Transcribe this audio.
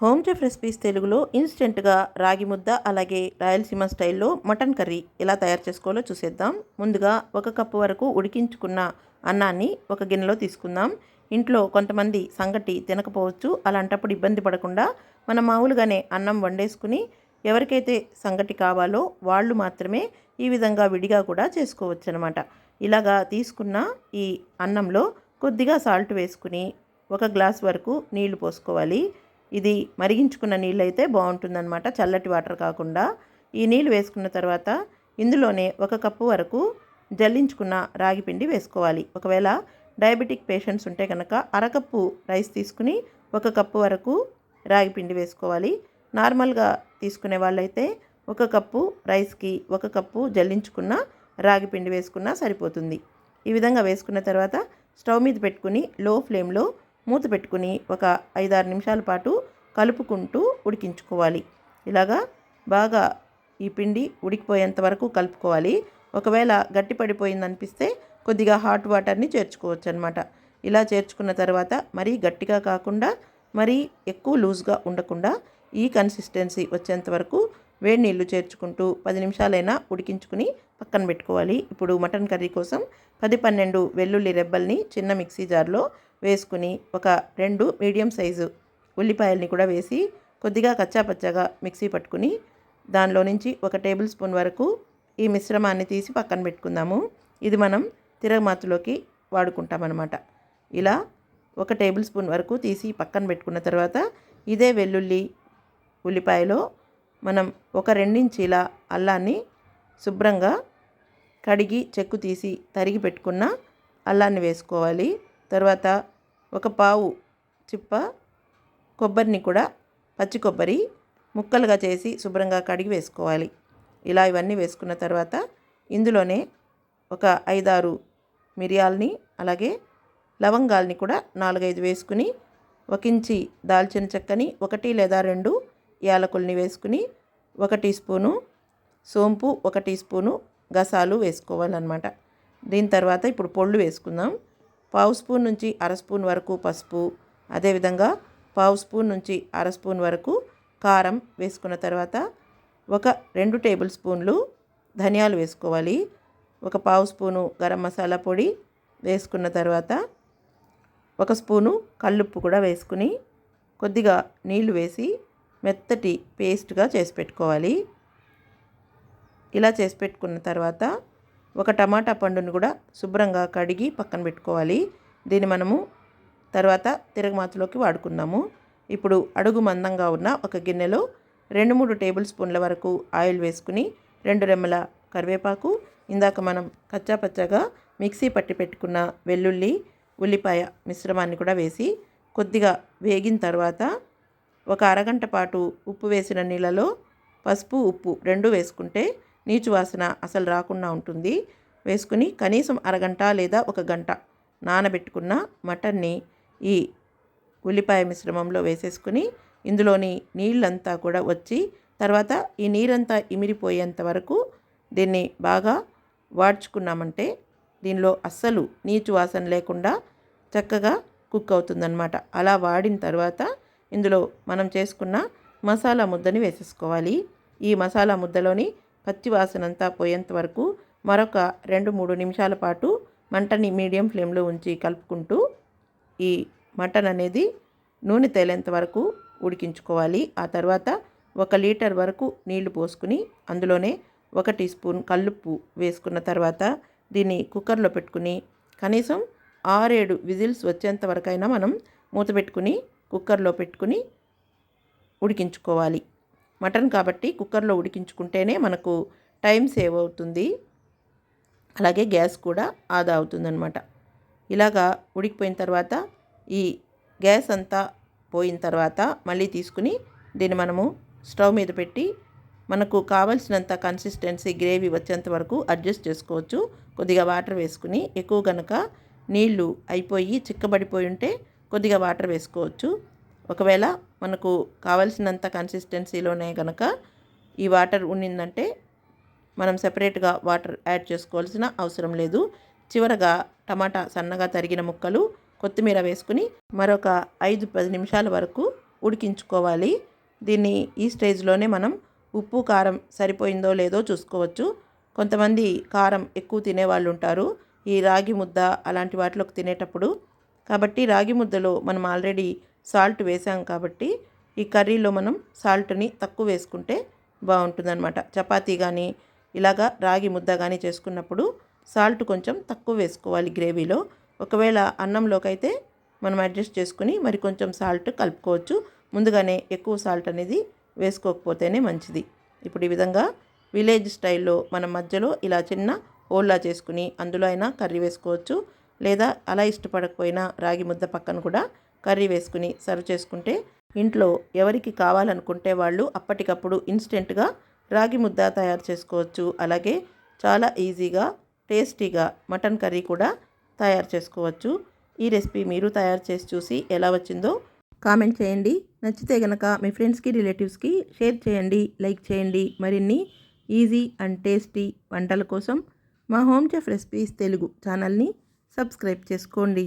Home chef recipes తెలుగులో ఇన్స్టెంట్గా రాగి ముద్ద అలాగే రాయలసీమ స్టైల్లో మటన్ కర్రీ ఎలా తయారు చేసుకోవాలో చూసేద్దాం. ముందుగా 1 కప్పు వరకు ఉడికించుకున్న అన్నాన్ని ఒక గిన్నెలో తీసుకుందాం. ఇంట్లో కొంతమంది సంగటి తినకపోవచ్చు. అలాంటప్పుడు ఇబ్బంది పడకుండా మనం మామూలుగానే అన్నం వండేసుకుని ఎవరికైతే సంగటి కావాలో వాళ్ళు మాత్రమే ఈ విధంగా విడిగా కూడా చేసుకోవచ్చు అనమాట. ఇలాగా తీసుకున్న ఈ అన్నంలో కొద్దిగా సాల్ట్ వేసుకుని 1 గ్లాస్ వరకు నీళ్లు పోసుకోవాలి. ఇది మరిగించుకున్న నీళ్ళు అయితే బాగుంటుందన్నమాట, చల్లటి వాటర్ కాకుండా. ఈ నీళ్ళు వేసుకున్న తర్వాత ఇందులోనే 1 కప్పు వరకు జల్లించుకున్న రాగి పిండి వేసుకోవాలి. ఒకవేళ డయాబెటిక్ పేషెంట్స్ ఉంటే కనుక అరకప్పు రైస్ తీసుకుని 1 కప్పు వరకు రాగి పిండి వేసుకోవాలి. నార్మల్గా తీసుకునే వాళ్ళైతే 1 కప్పు రైస్కి 1 కప్పు జల్లించుకున్న రాగి పిండి వేసుకున్నా సరిపోతుంది. ఈ విధంగా వేసుకున్న తర్వాత స్టవ్ మీద పెట్టుకుని లో ఫ్లేమ్లో మూత పెట్టుకుని ఒక 5-6 నిమిషాల పాటు కలుపుకుంటూ ఉడికించుకోవాలి. ఇలాగా బాగా ఈ పిండి ఉడికిపోయేంత వరకు కలుపుకోవాలి. ఒకవేళ గట్టి పడిపోయింది అనిపిస్తే కొద్దిగా హాట్ వాటర్ని చేర్చుకోవచ్చు అనమాట. ఇలా చేర్చుకున్న తర్వాత మరీ గట్టిగా కాకుండా మరీ ఎక్కువ లూజ్గా ఉండకుండా ఈ కన్సిస్టెన్సీ వచ్చేంత వరకు వేడి నీళ్లు చేర్చుకుంటూ 10 నిమిషాలైనా ఉడికించుకుని పక్కన పెట్టుకోవాలి. ఇప్పుడు మటన్ కర్రీ కోసం 10-12 వెల్లుల్లి రెబ్బల్ని చిన్న మిక్సీ జార్లో వేసుకుని ఒక 2 మీడియం సైజు ఉల్లిపాయల్ని కూడా వేసి కొద్దిగా కచ్చాపచ్చాగా మిక్సీ పట్టుకుని దానిలో నుంచి 1 టేబుల్ స్పూన్ వరకు ఈ మిశ్రమాన్ని తీసి పక్కన పెట్టుకుందాము. ఇది మనం తిరగమాతులోకి వాడుకుంటామన్నమాట. ఇలా 1 టేబుల్ స్పూన్ వరకు తీసి పక్కన పెట్టుకున్న తర్వాత ఇదే వెల్లుల్లి ఉల్లిపాయలో మనం ఒక 2 ఇంచీల అల్లాన్ని శుభ్రంగా కడిగి చెక్కు తీసి తరిగి పెట్టుకున్న అల్లాన్ని వేసుకోవాలి. తర్వాత 1 పావు చిప్ప కొబ్బరిని కూడా పచ్చి కొబ్బరి ముక్కలుగా చేసి శుభ్రంగా కడిగి వేసుకోవాలి. ఇలా ఇవన్నీ వేసుకున్న తర్వాత ఇందులోనే ఒక 5-6 మిరియాలని అలాగే లవంగాల్ని కూడా 4-5 వేసుకుని 1 ఇంచి దాల్చిన చెక్కని 1 లేదా 2 యాలకుల్ని వేసుకుని 1 టీ స్పూను సోంపు 1 టీ స్పూను గసాలు వేసుకోవాలన్నమాట. దీని తర్వాత ఇప్పుడు పొళ్ళు వేసుకుందాం. 1/2 స్పూన్ నుంచి 1/2 స్పూన్ వరకు పసుపు, అదేవిధంగా 1/2 స్పూన్ నుంచి 1/2 స్పూన్ వరకు కారం వేసుకున్న తర్వాత 2 టేబుల్ స్పూన్లు ధనియాలు వేసుకోవాలి. 1/2 స్పూను గరం మసాలా పొడి వేసుకున్న తర్వాత 1 స్పూను కల్లుప్పు కూడా వేసుకుని కొద్దిగా నీళ్లు వేసి మెత్తటి పేస్ట్గా చేసి పెట్టుకోవాలి. ఇలా చేసి పెట్టుకున్న తర్వాత 1 టమాటా పండును కూడా శుభ్రంగా కడిగి పక్కన పెట్టుకోవాలి. దీన్ని మనము తర్వాత తిరగమాతలోకి వాడుకుందాము. ఇప్పుడు అడుగు మందంగా ఉన్న ఒక గిన్నెలో 2-3 టేబుల్ స్పూన్ల వరకు ఆయిల్ వేసుకుని 2 రెమ్మల కరివేపాకు, ఇందాక మనం కచ్చాపచ్చాగా మిక్సీ పట్టి పెట్టుకున్న వెల్లుల్లి ఉల్లిపాయ మిశ్రమాన్ని కూడా వేసి కొద్దిగా వేగిన తర్వాత ఒక అరగంట పాటు ఉప్పు వేసిన నీళ్ళలో పసుపు ఉప్పు 2 వేసుకుంటే నీచు వాసన అసలు రాకుండా ఉంటుంది. వేసుకుని కనీసం అరగంట లేదా 1 గంట నానబెట్టుకున్న మటన్ని ఈ ఉల్లిపాయ మిశ్రమంలో వేసేసుకుని ఇందులోని నీళ్ళంతా కూడా వచ్చి తర్వాత ఈ నీరంతా ఇమిరిపోయేంత వరకు దీన్ని బాగా వాడ్చుకున్నామంటే దీనిలో అస్సలు నీచు వాసన లేకుండా చక్కగా కుక్ అవుతుందన్నమాట. అలా వాడిన తర్వాత ఇందులో మనం చేసుకున్న మసాలా ముద్దని వేసేసుకోవాలి. ఈ మసాలా ముద్దలోని పచ్చి వాసన అంతా పోయేంత వరకు మరొక 2-3 నిమిషాల పాటు మంటని మీడియం ఫ్లేమ్లో ఉంచి కలుపుకుంటూ ఈ మటన్ అనేది నూనె తేలేంత వరకు ఉడికించుకోవాలి. ఆ తర్వాత 1 లీటర్ వరకు నీళ్లు పోసుకుని అందులోనే 1 టీ స్పూన్ కల్లుప్పు వేసుకున్న తర్వాత దీన్ని కుక్కర్లో పెట్టుకుని కనీసం 6-7 విజిల్స్ వచ్చేంత వరకైనా మనం మూత పెట్టుకుని కుక్కర్లో పెట్టుకుని ఉడికించుకోవాలి. మటన్ కాబట్టి కుక్కర్లో ఉడికించుకుంటేనే మనకు టైం సేవ్ అవుతుంది, అలాగే గ్యాస్ కూడా ఆదా అవుతుందన్నమాట. ఇలాగా ఉడికిపోయిన తర్వాత ఈ గ్యాస్ అంతా పోయిన తర్వాత మళ్ళీ తీసుకుని దీన్ని మనము స్టవ్ మీద పెట్టి మనకు కావలసినంత కన్సిస్టెన్సీ గ్రేవీ వచ్చేంత వరకు అడ్జస్ట్ చేసుకోవచ్చు. కొద్దిగా వాటర్ వేసుకుని ఎక్కువ కనుక నీళ్లు అయిపోయి చిక్కబడిపోయి ఉంటే కొద్దిగా వాటర్ వేసుకోవచ్చు. ఒకవేళ మనకు కావలసినంత కన్సిస్టెన్సీలోనే కనుక ఈ వాటర్ ఉండిందంటే మనం సెపరేట్గా వాటర్ యాడ్ చేసుకోవాల్సిన అవసరం లేదు. చివరగా టమాటా సన్నగా తరిగిన ముక్కలు కొత్తిమీర వేసుకుని మరొక 5-10 నిమిషాల వరకు ఉడికించుకోవాలి. దీన్ని ఈ స్టేజ్లోనే మనం ఉప్పు కారం సరిపోయిందో లేదో చూసుకోవచ్చు. కొంతమంది కారం ఎక్కువ తినేవాళ్ళు ఉంటారు ఈ రాగి ముద్ద అలాంటి వాటిలోకి తినేటప్పుడు. కాబట్టి రాగి ముద్దలో మనం ఆల్రెడీ సాల్ట్ వేసాం కాబట్టి ఈ కర్రీలో మనం సాల్ట్ని తక్కువ వేసుకుంటే బాగుంటుందన్నమాట. చపాతీ కానీ ఇలాగా రాగి ముద్ద కానీ చేసుకున్నప్పుడు సాల్ట్ కొంచెం తక్కువ వేసుకోవాలి గ్రేవీలో. ఒకవేళ అన్నంలోకి అయితే మనం అడ్జస్ట్ చేసుకుని మరి కొంచెం సాల్ట్ కలుపుకోవచ్చు. ముందుగానే ఎక్కువ సాల్ట్ అనేది వేసుకోకపోతేనే మంచిది. ఇప్పుడు ఈ విధంగా విలేజ్ స్టైల్లో మనం మధ్యలో ఇలా చిన్న హోల్లా చేసుకుని అందులో అయినా కర్రీ వేసుకోవచ్చు. లేదా అలా ఇష్టపడకపోయినా రాగి ముద్ద పక్కన కూడా కర్రీ వేసుకుని సర్వ్ చేసుకుంటే ఇంట్లో ఎవరికి కావాలనుకుంటే వాళ్ళు అప్పటికప్పుడు ఇన్స్టెంట్గా రాగి ముద్ద తయారు చేసుకోవచ్చు. అలాగే చాలా ఈజీగా టేస్టీగా మటన్ కర్రీ కూడా తయారు చేసుకోవచ్చు. ఈ రెసిపీ మీరు తయారు చేసి చూసి ఎలా వచ్చిందో కామెంట్ చేయండి. నచ్చితే గనక మీ ఫ్రెండ్స్కి రిలేటివ్స్కి షేర్ చేయండి, లైక్ చేయండి. మరిన్ని ఈజీ అండ్ టేస్టీ వంటల కోసం మా హోమ్ చెఫ్ రెసిపీస్ తెలుగు ఛానల్ని సబ్స్క్రైబ్ చేసుకోండి.